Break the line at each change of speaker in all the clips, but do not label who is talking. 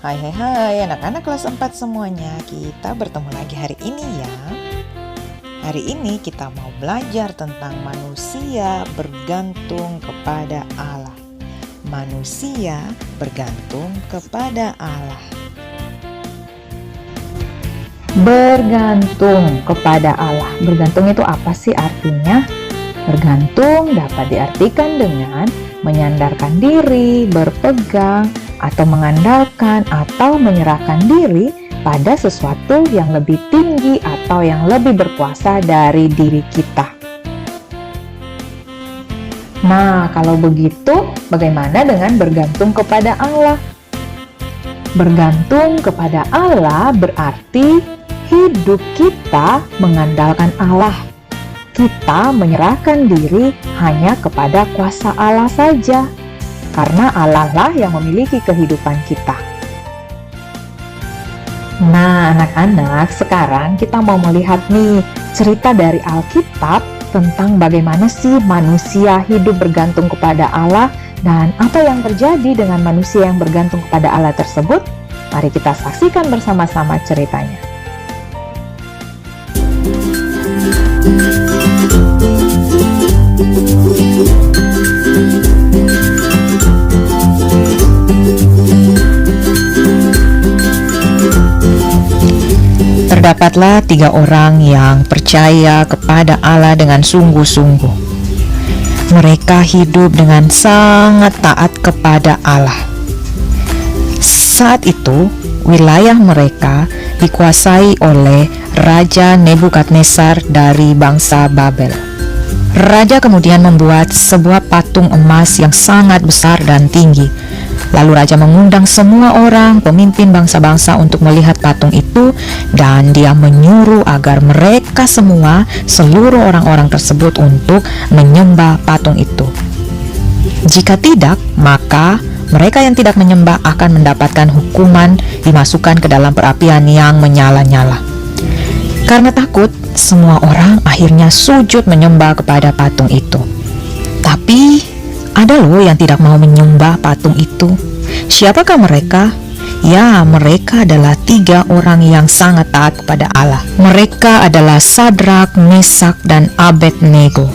Hai anak-anak kelas 4 semuanya. Kita bertemu lagi hari ini ya. Hari ini kita mau belajar tentang manusia bergantung kepada Allah. Manusia bergantung kepada Allah.
Bergantung kepada Allah. Bergantung itu apa sih artinya? Bergantung dapat diartikan dengan menyandarkan diri, berpegang, atau mengandalkan atau menyerahkan diri pada sesuatu yang lebih tinggi atau yang lebih berkuasa dari diri kita. Nah, kalau begitu, bagaimana dengan bergantung kepada Allah? Bergantung kepada Allah berarti hidup kita mengandalkan Allah. Kita menyerahkan diri hanya kepada kuasa Allah saja, karena Allah lah yang memiliki kehidupan kita. Nah, anak-anak, sekarang kita mau melihat nih cerita dari Alkitab tentang bagaimana sih manusia hidup bergantung kepada Allah dan apa yang terjadi dengan manusia yang bergantung kepada Allah tersebut. Mari kita saksikan bersama-sama ceritanya.
Terdapatlah 3 orang yang percaya kepada Allah dengan sungguh-sungguh. Mereka hidup dengan sangat taat kepada Allah. Saat itu, wilayah mereka dikuasai oleh Raja Nebukadnezar dari bangsa Babel. Raja kemudian membuat sebuah patung emas yang sangat besar dan tinggi. Lalu raja mengundang semua orang, pemimpin bangsa-bangsa untuk melihat patung itu, dan dia menyuruh agar mereka semua, seluruh orang-orang tersebut untuk menyembah patung itu. Jika tidak, maka mereka yang tidak menyembah akan mendapatkan hukuman dimasukkan ke dalam perapian yang menyala-nyala. Karena takut, semua orang akhirnya sujud menyembah kepada patung itu. Tapi ada loh yang tidak mau menyembah patung itu. Siapakah mereka? Ya, mereka adalah 3 orang yang sangat taat kepada Allah. Mereka adalah Sadrak, Mesak, dan Abednego.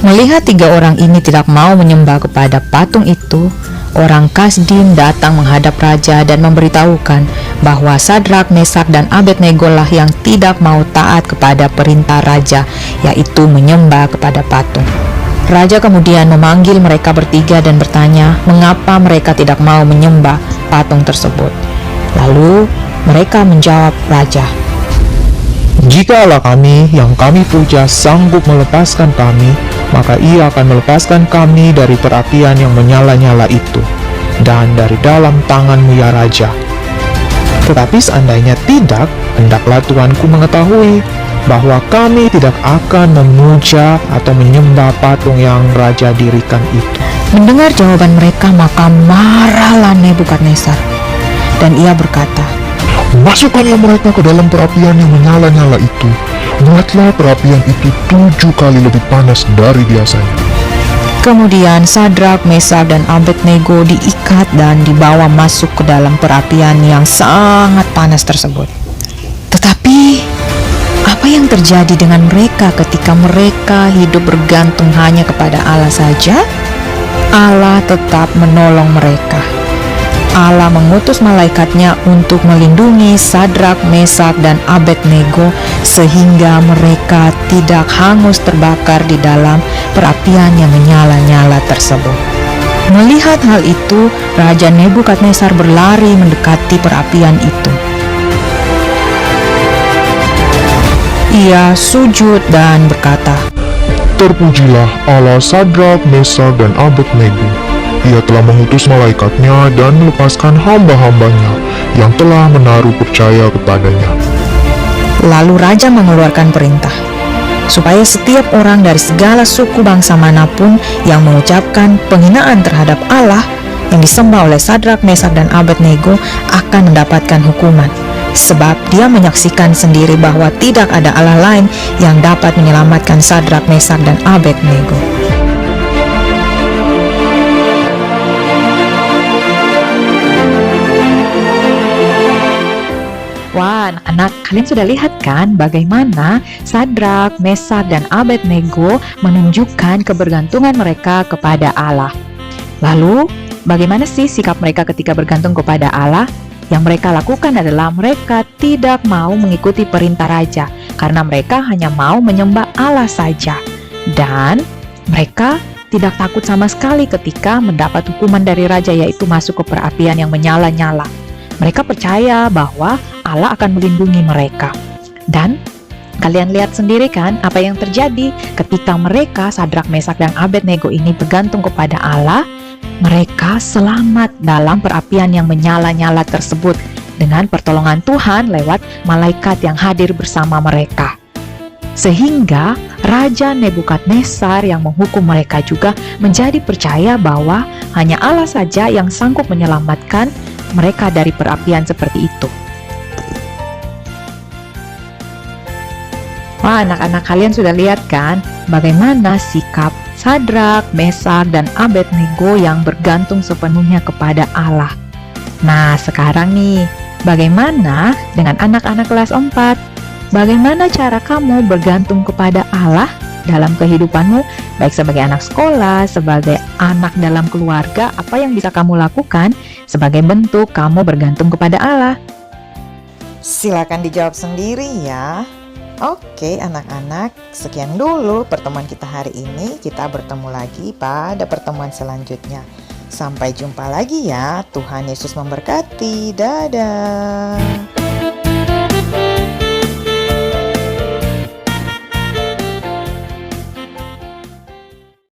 Melihat 3 orang ini tidak mau menyembah kepada patung itu, orang Kasdim datang menghadap raja dan memberitahukan bahwa Sadrak, Mesak, dan Abednego lah yang tidak mau taat kepada perintah raja, yaitu menyembah kepada patung. Raja kemudian memanggil mereka bertiga dan bertanya mengapa mereka tidak mau menyembah patung tersebut. Lalu mereka menjawab raja,
"Jika Allah kami yang kami puja sanggup melepaskan kami, maka ia akan melepaskan kami dari perapian yang menyala-nyala itu, dan dari dalam tanganmu ya Raja. Tetapi seandainya tidak, hendaklah Tuanku mengetahui bahwa kami tidak akan memuja atau menyembah patung yang Raja dirikan itu."
Mendengar jawaban mereka, maka marahlah Nebukadnezar, dan ia berkata,
"Masukkanlah mereka ke dalam perapian yang menyala-nyala itu. Buatlah perapian itu 7 kali lebih panas dari biasanya."
Kemudian Sadrak, Mesak, dan Abednego diikat dan dibawa masuk ke dalam perapian yang sangat panas tersebut. Tetapi apa yang terjadi dengan mereka ketika mereka hidup bergantung hanya kepada Allah saja? Allah tetap menolong mereka. Allah mengutus malaikatnya untuk melindungi Sadrak, Mesak, dan Abednego sehingga mereka tidak hangus terbakar di dalam perapian yang menyala-nyala tersebut. Melihat hal itu, Raja Nebukadnezar berlari mendekati perapian itu. Ia sujud dan berkata,
"Terpujilah Allah Sadrak, Mesak, dan Abednego. Ia telah mengutus malaikatnya dan melepaskan hamba-hambanya yang telah menaruh percaya kepadanya."
Lalu raja mengeluarkan perintah supaya setiap orang dari segala suku bangsa manapun yang mengucapkan penghinaan terhadap Allah yang disembah oleh Sadrak, Mesak, dan Abednego akan mendapatkan hukuman, sebab dia menyaksikan sendiri bahwa tidak ada Allah lain yang dapat menyelamatkan Sadrak, Mesak, dan Abednego.
Wah, anak-anak, kalian sudah lihat kan bagaimana Sadrak, Mesak, dan Abednego menunjukkan kebergantungan mereka kepada Allah. Lalu, bagaimana sih sikap mereka ketika bergantung kepada Allah? Yang mereka lakukan adalah mereka tidak mau mengikuti perintah raja karena mereka hanya mau menyembah Allah saja. Dan mereka tidak takut sama sekali ketika mendapat hukuman dari raja, yaitu masuk ke perapian yang menyala-nyala. Mereka percaya bahwa Allah akan melindungi mereka. Dan kalian lihat sendiri kan apa yang terjadi ketika mereka, Sadrak, Mesak, dan Abednego ini bergantung kepada Allah. Mereka selamat dalam perapian yang menyala-nyala tersebut dengan pertolongan Tuhan lewat malaikat yang hadir bersama mereka. Sehingga Raja Nebukadnezar yang menghukum mereka juga menjadi percaya bahwa hanya Allah saja yang sanggup menyelamatkan mereka dari perapian seperti itu. Wah, anak-anak, kalian sudah lihat kan bagaimana sikap Sadrak, Mesak, dan Abednego yang bergantung sepenuhnya kepada Allah. Nah, sekarang nih, bagaimana dengan anak-anak kelas 4? Bagaimana cara kamu bergantung kepada Allah dalam kehidupanmu, baik sebagai anak sekolah, sebagai anak dalam keluarga? Apa yang bisa kamu lakukan sebagai bentuk kamu bergantung kepada Allah?
Silakan dijawab sendiri ya. Oke anak-anak, sekian dulu pertemuan kita hari ini. Kita bertemu lagi pada pertemuan selanjutnya. Sampai jumpa lagi ya. Tuhan Yesus memberkati. Dadah.